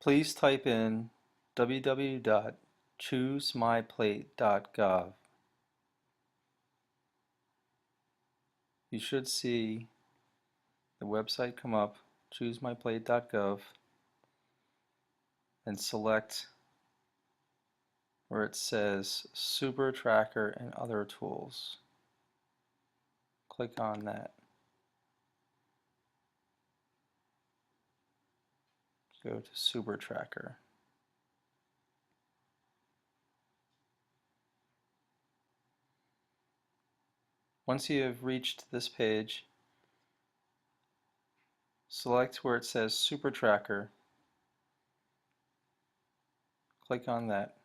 Please type in www.choosemyplate.gov. You should see the website come up, choosemyplate.gov, and select where it says Super Tracker and Other Tools. Click on that. Go to Super Tracker. Once you have reached this page, select where it says Super Tracker. Click on that.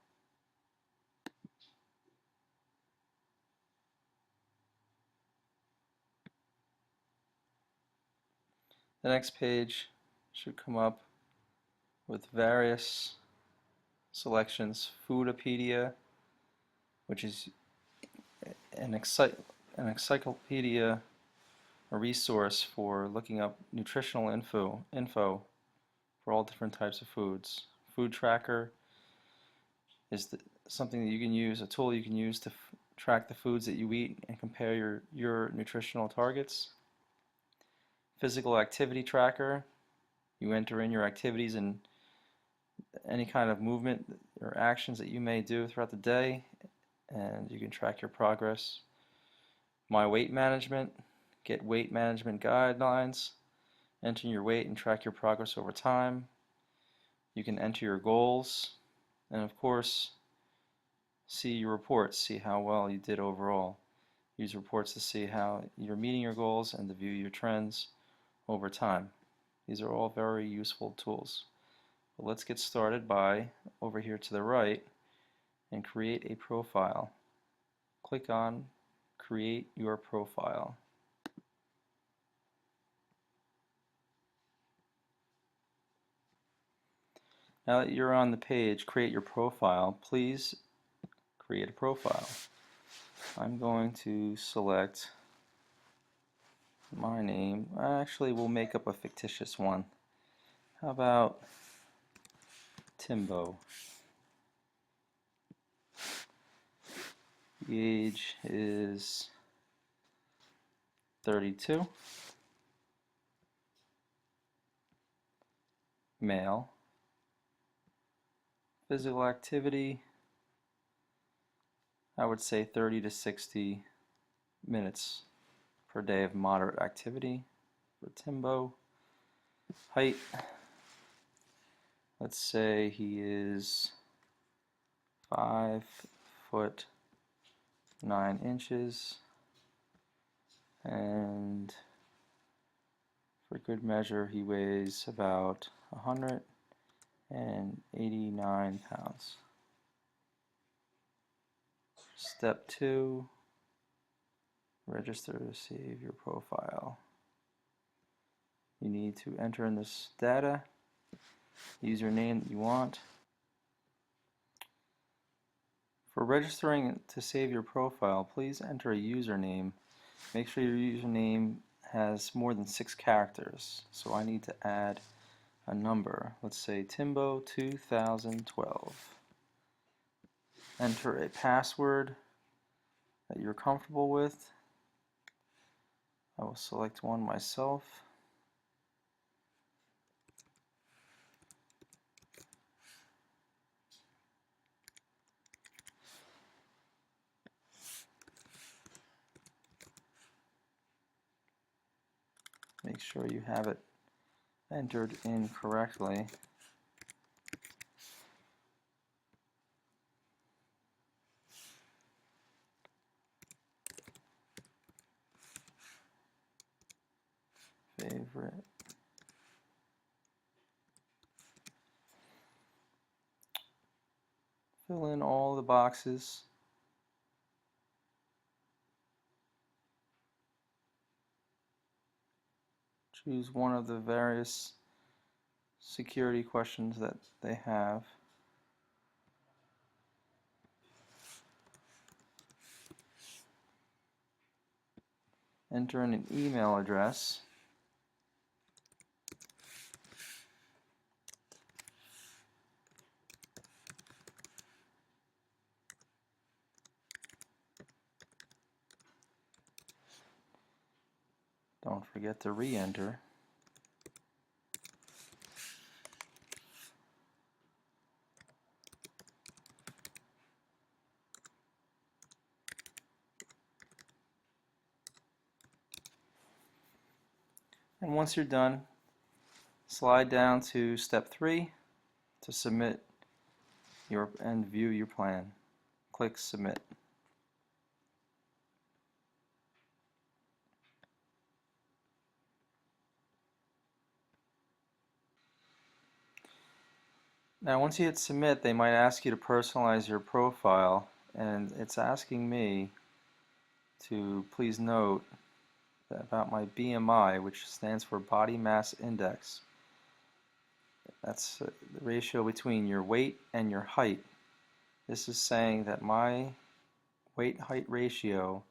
The next page should come up with various selections. Foodopedia, which is an encyclopedia, a resource for looking up nutritional info for all different types of foods. Food Tracker is something that you can use, a tool you can use to track the foods that you eat and compare your nutritional targets. Physical Activity Tracker, you enter in your activities and any kind of movement or actions that you may do throughout the day, and you can track your progress. My Weight Management, get weight management guidelines, enter your weight and track your progress over time. You can enter your goals, and of course, see your reports, see how well you did overall. Use reports to see how you're meeting your goals and to view your trends over time. These are all very useful tools. But let's get started by, over here to the right, and create a profile. Click on Create Your Profile. Now that you're on the page, Create Your Profile, please create a profile. I'm going to select my name. Actually, we'll make up a fictitious one. How about Timbo? The age is 32. Male. Physical activity, I would say 30 to 60 minutes per day of moderate activity for Timbo. Height, let's say he is 5'9" and for good measure he weighs about 189 pounds. Step 2, register to save your profile. You need to enter in this data, username that you want. For registering to save your profile, please enter a username. Make sure your username has more than 6 characters. So I need to add a number. Let's say Timbo 2012. Enter a password that you're comfortable with. I will select one myself. Make sure you have it entered in correctly. Favorite. Fill in all the boxes. Choose one of the various security questions that they have. Enter in an email address. Don't forget to re-enter. And once you're done, slide down to step 3 to submit and view your plan. Click Submit. Now once you hit Submit, they might ask you to personalize your profile, and it's asking me to please note about my BMI, which stands for Body Mass Index. That's the ratio between your weight and your height. This is saying that my weight-height ratio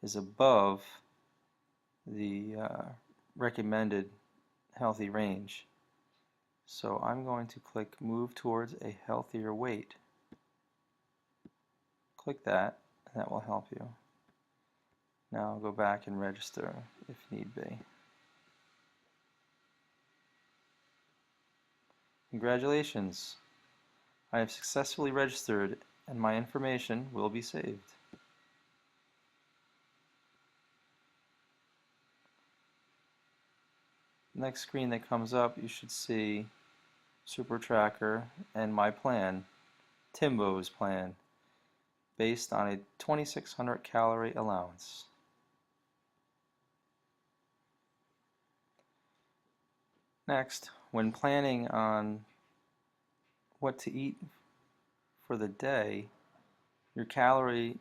is above the recommended healthy range. So I'm going to click Move Towards a Healthier Weight. Click that, and that will help you. Now I'll go back and register if need be. Congratulations! I have successfully registered and my information will be saved. Next screen that comes up, you should see Super Tracker and my plan, Timbo's plan, based on a 2,600 calorie allowance. Next, when planning on what to eat for the day, your calorie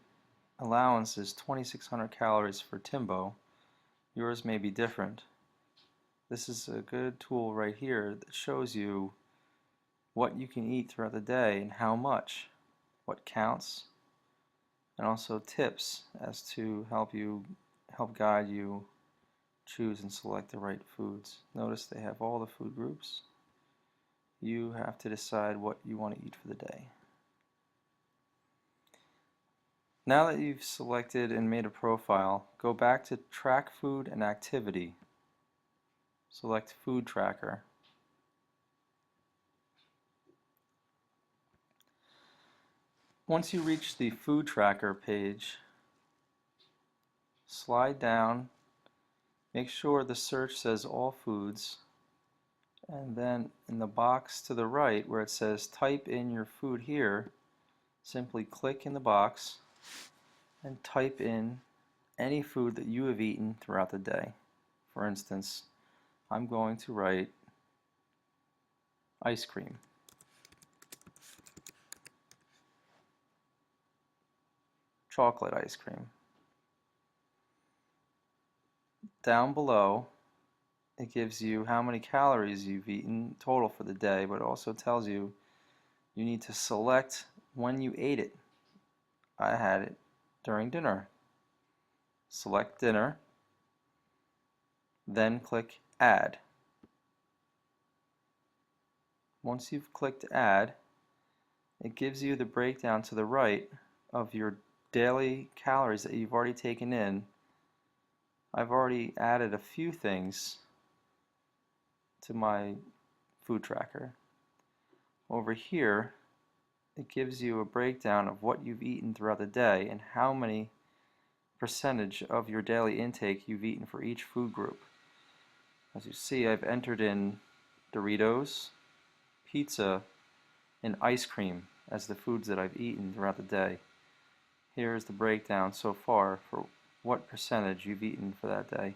allowance is 2,600 calories for Timbo. Yours may be different. This is a good tool right here that shows you what you can eat throughout the day and how much, what counts, and also tips as to help guide you choose and select the right foods. Notice they have all the food groups. You have to decide what you want to eat for the day. Now that you've selected and made a profile, go back to Track Food and Activity. Select Food Tracker. Once you reach the Food Tracker page, slide down, make sure the search says All Foods, and then in the box to the right where it says Type in your food here, simply click in the box and type in any food that you have eaten throughout the day. For instance, I'm going to write ice cream. Chocolate ice cream. Down below, it gives you how many calories you've eaten total for the day, but it also tells you you need to select when you ate it. I had it during dinner. Select dinner, then click Add. Once you've clicked Add, it gives you the breakdown to the right of your daily calories that you've already taken in. I've already added a few things to my food tracker. Over here, it gives you a breakdown of what you've eaten throughout the day and how many percentage of your daily intake you've eaten for each food group. As you see, I've entered in Doritos, pizza, and ice cream as the foods that I've eaten throughout the day. Here is the breakdown so far for what percentage you've eaten for that day.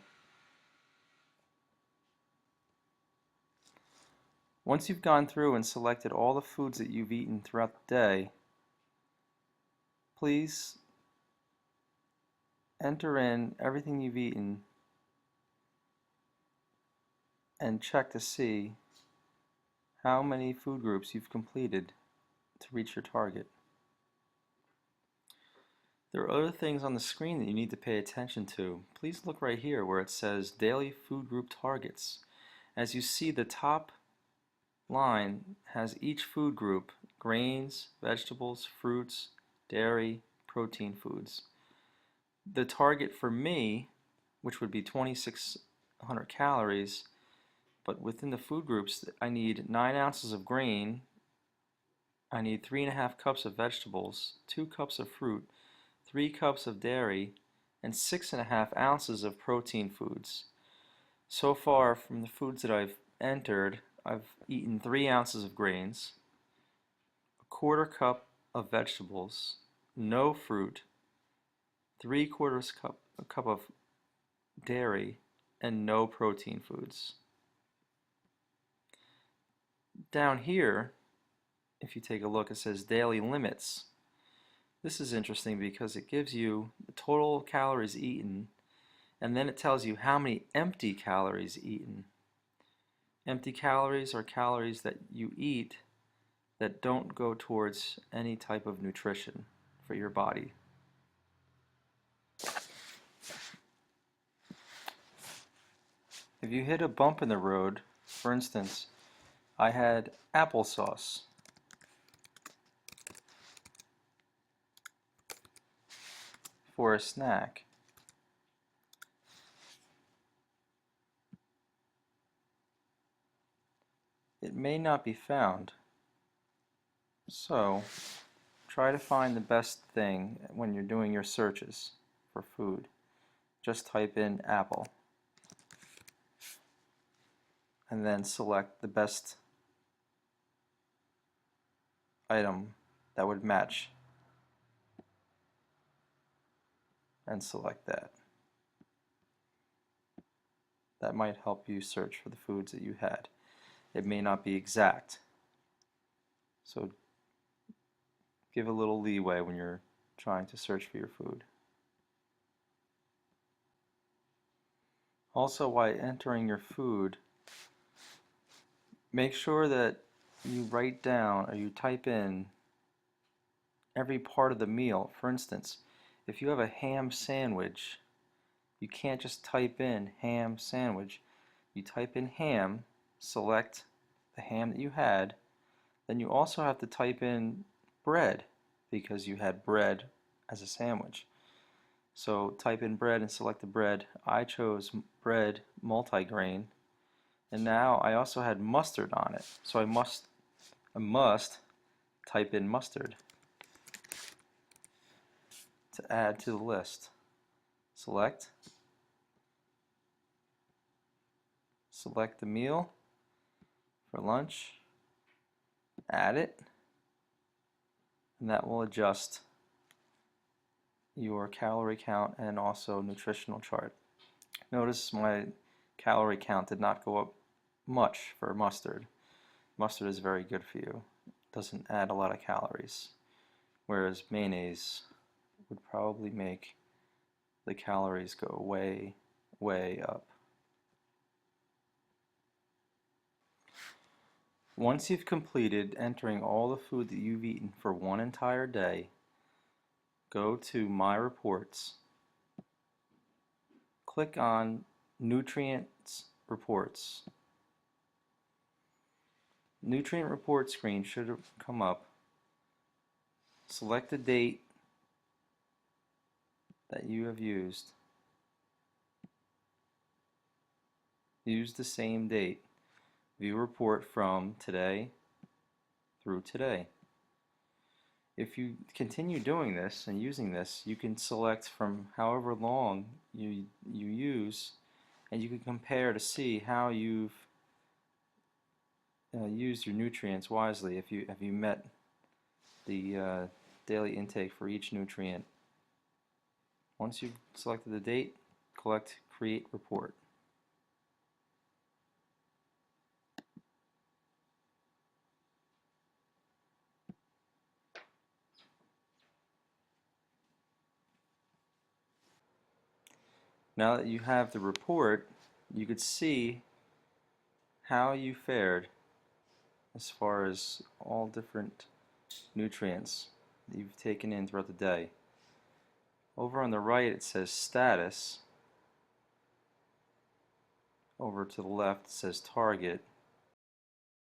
Once you've gone through and selected all the foods that you've eaten throughout the day, please enter in everything you've eaten and check to see how many food groups you've completed to reach your target. There are other things on the screen that you need to pay attention to. Please look right here where it says Daily Food Group Targets. As you see, the top line has each food group: grains, vegetables, fruits, dairy, protein foods. The target for me, which would be 100 calories, but within the food groups, I need 9 ounces of grain, I need 3.5 cups of vegetables, 2 cups of fruit, 3 cups of dairy, and 6.5 ounces of protein foods. So far, from the foods that I've entered, I've eaten 3 ounces of grains, a quarter cup of vegetables, no fruit, 3/4 cup of dairy, and no protein foods. Down here, if you take a look, it says daily limits. This is interesting because it gives you the total calories eaten, and then it tells you how many empty calories eaten. Empty calories are calories that you eat that don't go towards any type of nutrition for your body. If you hit a bump in the road, for instance, I had applesauce. For a snack. It may not be found. So, try to find the best thing when you're doing your searches for food. Just type in apple and then select the best item that would match and select that. That might help you search for the foods that you had. It may not be exact, so give a little leeway when you're trying to search for your food. Also, while entering your food, make sure that you write down or you type in every part of the meal. For instance, if you have a ham sandwich, you can't just type in ham sandwich. You type in ham, select the ham that you had, then you also have to type in bread because you had bread as a sandwich. So type in bread and select the bread. I chose bread multigrain, and now I also had mustard on it. So I must type in mustard to add to the list. Select the meal for lunch, add it, and that will adjust your calorie count and also nutritional chart. Notice my calorie count did not go up much for mustard. Mustard is very good for you. It doesn't add a lot of calories, whereas mayonnaise would probably make the calories go way, way up. Once you've completed entering all the food that you've eaten for one entire day, go to My Reports, click on Nutrients Reports. Nutrient report screen should come up. Select the date that you have used. Use the same date. View report from today through today. If you continue doing this and using this, you can select from however long you use, and you can compare to see how you've used your nutrients wisely. Have you met the daily intake for each nutrient. Once you've selected the date, click Create Report. Now that you have the report, you could see how you fared as far as all different nutrients that you've taken in throughout the day. Over on the right it says Status. Over to the left it says Target.